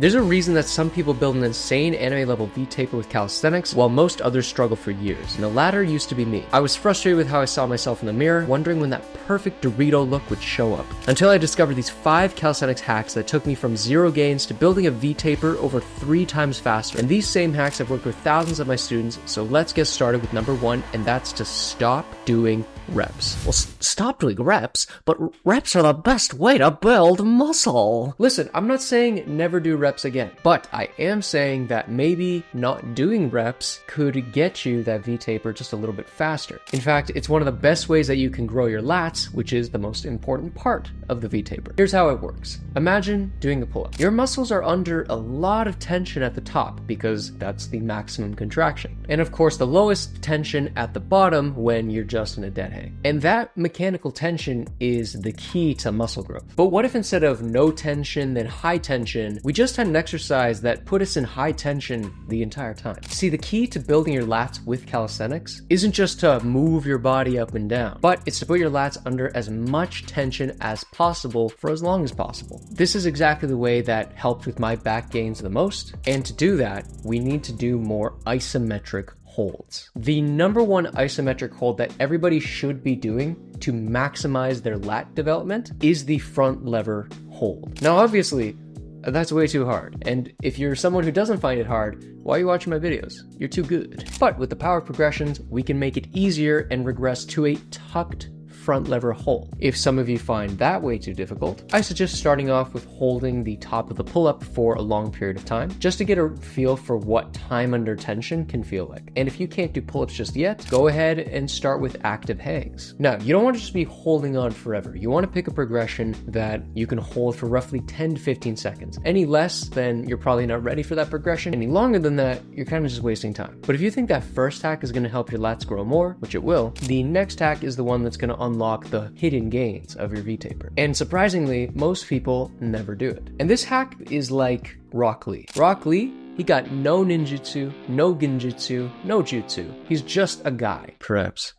There's a reason that some people build an insane anime level V-taper with calisthenics, while most others struggle for years, and the latter used to be me. I was frustrated with how I saw myself in the mirror, wondering when that perfect Dorito look would show up, until I discovered these 5 calisthenics hacks that took me from 0 gains to building a V-taper over 3 times faster. And these same hacks have worked with thousands of my students, so let's get started with number 1, and that's to stop doing reps. Well, stop doing reps, but reps are the best way to build muscle. Listen, I'm not saying never do reps again, but I am saying that maybe not doing reps could get you that V-taper just a little bit faster. In fact, it's one of the best ways that you can grow your lats, which is the most important part of the V-taper. Here's how it works. Imagine doing a pull-up. Your muscles are under a lot of tension at the top because that's the maximum contraction. And of course, the lowest tension at the bottom when you're just in a dead hang. And that mechanical tension is the key to muscle growth. But what if instead of no tension, then high tension, we just had an exercise that put us in high tension the entire time? See, the key to building your lats with calisthenics isn't just to move your body up and down, but it's to put your lats under as much tension as possible for as long as possible. This is exactly the way that helped with my back gains the most. And to do that, we need to do more isometric holds. The number 1 isometric hold that everybody should be doing to maximize their lat development is the front lever hold. Now, obviously, that's way too hard. And if you're someone who doesn't find it hard, why are you watching my videos? You're too good. But with the power progressions, we can make it easier and regress to a tucked front lever hold. If some of you find that way too difficult, I suggest starting off with holding the top of the pull-up for a long period of time, just to get a feel for what time under tension can feel like. And if you can't do pull-ups just yet, go ahead and start with active hangs. Now, you don't want to just be holding on forever. You want to pick a progression that you can hold for roughly 10 to 15 seconds. Any less, then you're probably not ready for that progression. Any longer than that, you're kind of just wasting time. But if you think that first hack is going to help your lats grow more, which it will, the next hack is the one that's going to unlock the hidden gains of your V-taper. And surprisingly, most people never do it. And this hack is like Rock Lee. Rock Lee, he got no ninjutsu, no genjutsu, no jutsu. He's just a guy. Perhaps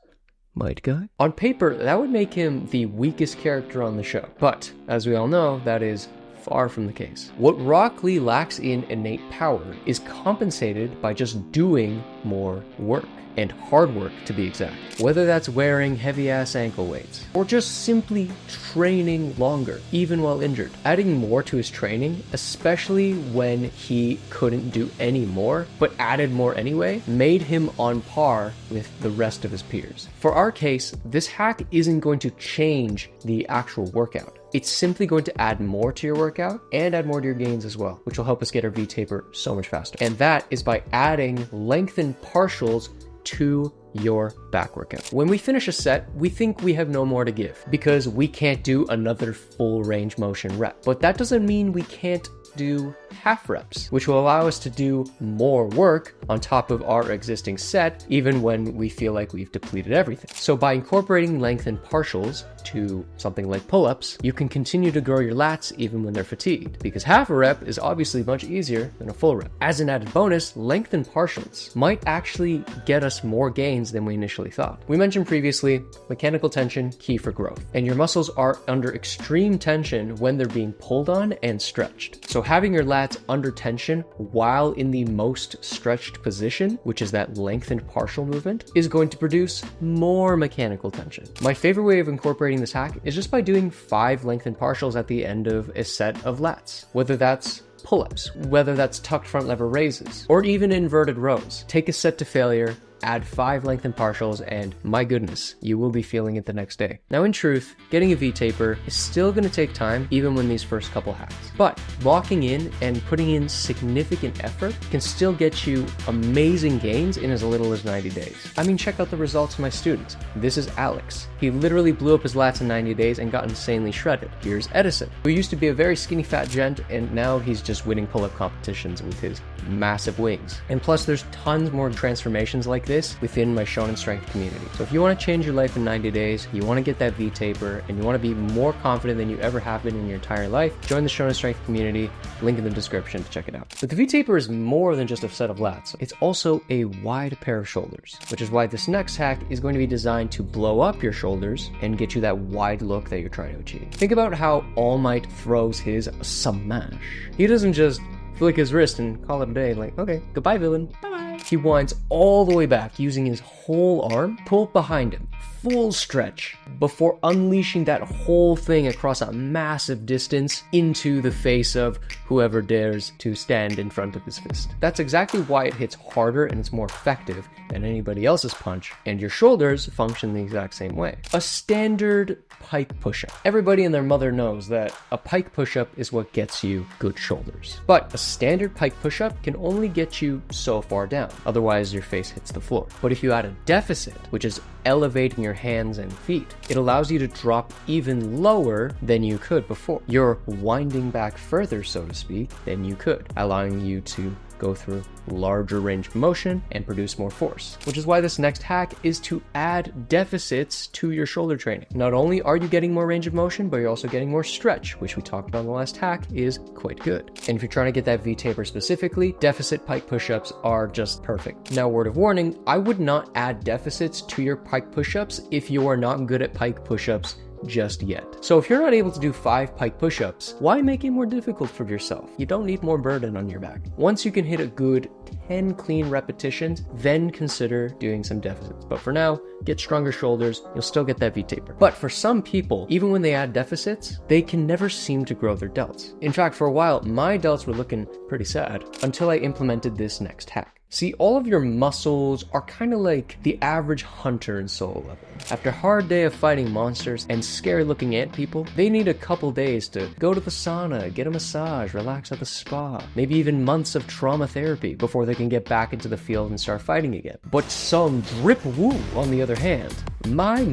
might guy? On paper, that would make him the weakest character on the show. But as we all know, that is far from the case. What Rock Lee lacks in innate power is compensated by just doing more work. And hard work, to be exact. Whether that's wearing heavy-ass ankle weights, or just simply training longer, even while injured. Adding more to his training, especially when he couldn't do any more, but added more anyway, made him on par with the rest of his peers. For our case, this hack isn't going to change the actual workout. It's simply going to add more to your workout and add more to your gains as well, which will help us get our V-taper so much faster. And that is by adding lengthened partials to your back workout. When we finish a set, we think we have no more to give because we can't do another full range motion rep. But that doesn't mean we can't do half reps, which will allow us to do more work on top of our existing set, even when we feel like we've depleted everything. So by incorporating lengthened partials to something like pull-ups, you can continue to grow your lats even when they're fatigued, because half a rep is obviously much easier than a full rep. As an added bonus, lengthened partials might actually get us more gains than we initially thought. We mentioned previously, mechanical tension, key for growth, and your muscles are under extreme tension when they're being pulled on and stretched. So having your lats under tension while in the most stretched position, which is that lengthened partial movement, is going to produce more mechanical tension. My favorite way of incorporating this hack is just by doing 5 lengthened partials at the end of a set of lats, whether that's pull-ups, whether that's tucked front lever raises, or even inverted rows. Take a set to failure, add 5 lengthened partials, and my goodness, you will be feeling it the next day. Now in truth, getting a V-taper is still going to take time even when these first couple hacks. But locking in and putting in significant effort can still get you amazing gains in as little as 90 days. I mean, check out the results of my students. This is Alex. He literally blew up his lats in 90 days and got insanely shredded. Here's Edison, who used to be a very skinny fat gent, and now he's just winning pull-up competitions with his massive wings. And plus, there's tons more transformations like this within my Shonen Strength community. So if you want to change your life in 90 days, you want to get that V-taper, and you want to be more confident than you ever have been in your entire life, join the Shonen Strength community, link in the description to check it out. But the V-taper is more than just a set of lats. It's also a wide pair of shoulders, which is why this next hack is going to be designed to blow up your shoulders and get you that wide look that you're trying to achieve. Think about how All Might throws his smash. He doesn't just flick his wrist and call it a day, like, okay, goodbye, villain. Bye-bye. He winds all the way back using his whole arm, pulled behind him, full stretch, before unleashing that whole thing across a massive distance into the face of whoever dares to stand in front of his fist. That's exactly why it hits harder and it's more effective than anybody else's punch, and your shoulders function the exact same way. A standard pike push-up. Everybody and their mother knows that a pike push-up is what gets you good shoulders. But a standard pike push-up can only get you so far down, otherwise your face hits the floor. But if you add a deficit, which is elevating your hands and feet, it allows you to drop even lower than you could before. You're winding back further, so to speak, than you could, allowing you to go through larger range of motion and produce more force, which is why this next hack is to add deficits to your shoulder training. Not only are you getting more range of motion, but you're also getting more stretch, which we talked about in the last hack is quite good. And if you're trying to get that V-taper specifically, deficit pike push-ups are just perfect. Now, word of warning, I would not add deficits to your pike push-ups if you are not good at pike push-ups just yet. So if you're not able to do 5 pike push-ups, why make it more difficult for yourself? You don't need more burden on your back. Once you can hit a good 10 clean repetitions, then consider doing some deficits. But for now, get stronger shoulders, you'll still get that V-taper. But for some people, even when they add deficits, they can never seem to grow their delts. In fact, for a while, my delts were looking pretty sad until I implemented this next hack. See, all of your muscles are kind of like the average hunter in solo level. After a hard day of fighting monsters and scary looking ant people, they need a couple days to go to the sauna, get a massage, relax at the spa, maybe even months of trauma therapy before they can get back into the field and start fighting again. But some drip woo, on the other hand, my.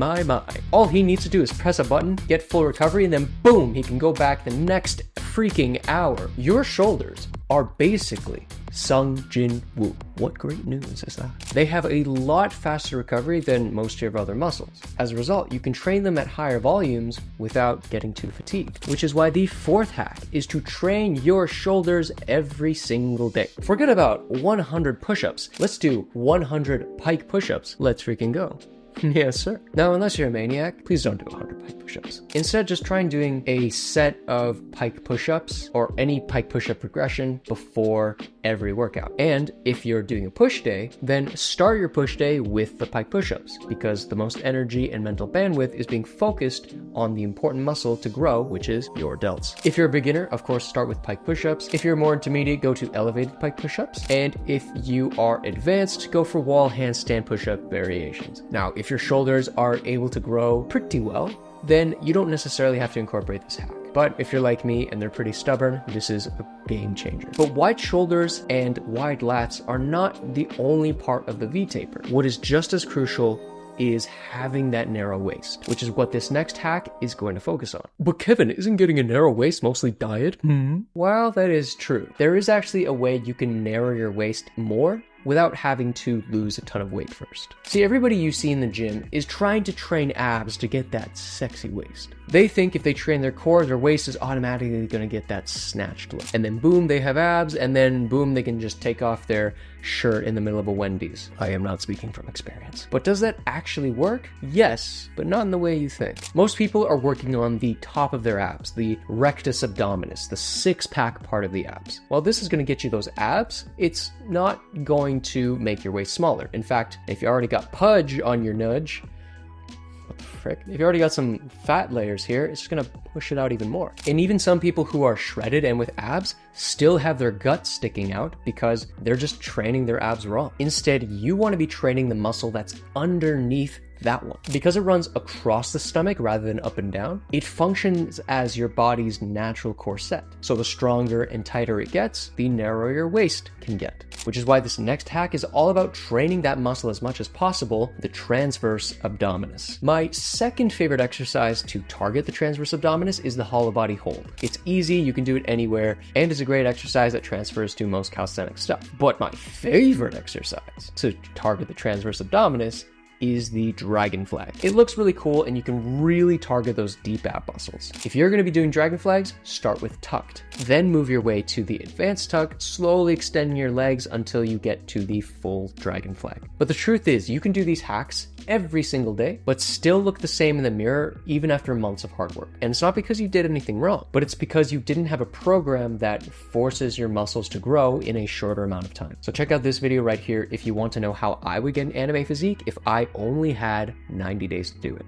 All he needs to do is press a button, get full recovery, and then boom, he can go back the next freaking hour. Your shoulders are basically Sung Jin Woo. What great news is that? They have a lot faster recovery than most of your other muscles. As a result, you can train them at higher volumes without getting too fatigued, which is why the 4th hack is to train your shoulders every single day. Forget about 100 push-ups. Let's do 100 pike push-ups. Let's freaking go. Yes, sir. Now, unless you're a maniac, please don't do 100 pike push-ups. Instead, just try doing a set of pike push-ups or any pike push-up progression before every workout. And if you're doing a push day, then start your push day with the pike push-ups, because the most energy and mental bandwidth is being focused on the important muscle to grow, which is your delts. If you're a beginner, of course, start with pike push-ups. If you're more intermediate, go to elevated pike push-ups. And if you are advanced, go for wall handstand push-up variations. Now, if your shoulders are able to grow pretty well, then you don't necessarily have to incorporate this hack. But if you're like me and they're pretty stubborn, this is a game changer. But wide shoulders and wide lats are not the only part of the V-taper. What is just as crucial is having that narrow waist, which is what this next hack is going to focus on. But Kevin, isn't getting a narrow waist mostly diet? While that is true, there is actually a way you can narrow your waist more without having to lose a ton of weight first. See, everybody you see in the gym is trying to train abs to get that sexy waist. They think if they train their core, their waist is automatically gonna get that snatched look. And then boom, they have abs, and then boom, they can just take off their shirt in the middle of a Wendy's. I am not speaking from experience. But does that actually work? Yes, but not in the way you think. Most people are working on the top of their abs, the rectus abdominis, the six-pack part of the abs. While this is gonna get you those abs, it's not going to make your waist smaller. In fact, if you already got pudge on your nudge, what the frick? If you already got some fat layers here, it's just gonna push it out even more. And even some people who are shredded and with abs still have their guts sticking out because they're just training their abs wrong. Instead, you wanna be training the muscle that's underneath that one. Because it runs across the stomach rather than up and down, it functions as your body's natural corset. So the stronger and tighter it gets, the narrower your waist can get. Which is why this next hack is all about training that muscle as much as possible, the transverse abdominis. My second favorite exercise to target the transverse abdominis is the hollow body hold. It's easy, you can do it anywhere, and is a great exercise that transfers to most calisthenics stuff. But my favorite exercise to target the transverse abdominis is the dragon flag. It looks really cool and you can really target those deep ab muscles. If you're going to be doing dragon flags, start with tucked. Then move your way to the advanced tuck, slowly extending your legs until you get to the full dragon flag. But the truth is, you can do these hacks every single day, but still look the same in the mirror even after months of hard work. And it's not because you did anything wrong, but it's because you didn't have a program that forces your muscles to grow in a shorter amount of time. So check out this video right here if you want to know how I would get an anime physique if I only had 90 days to do it.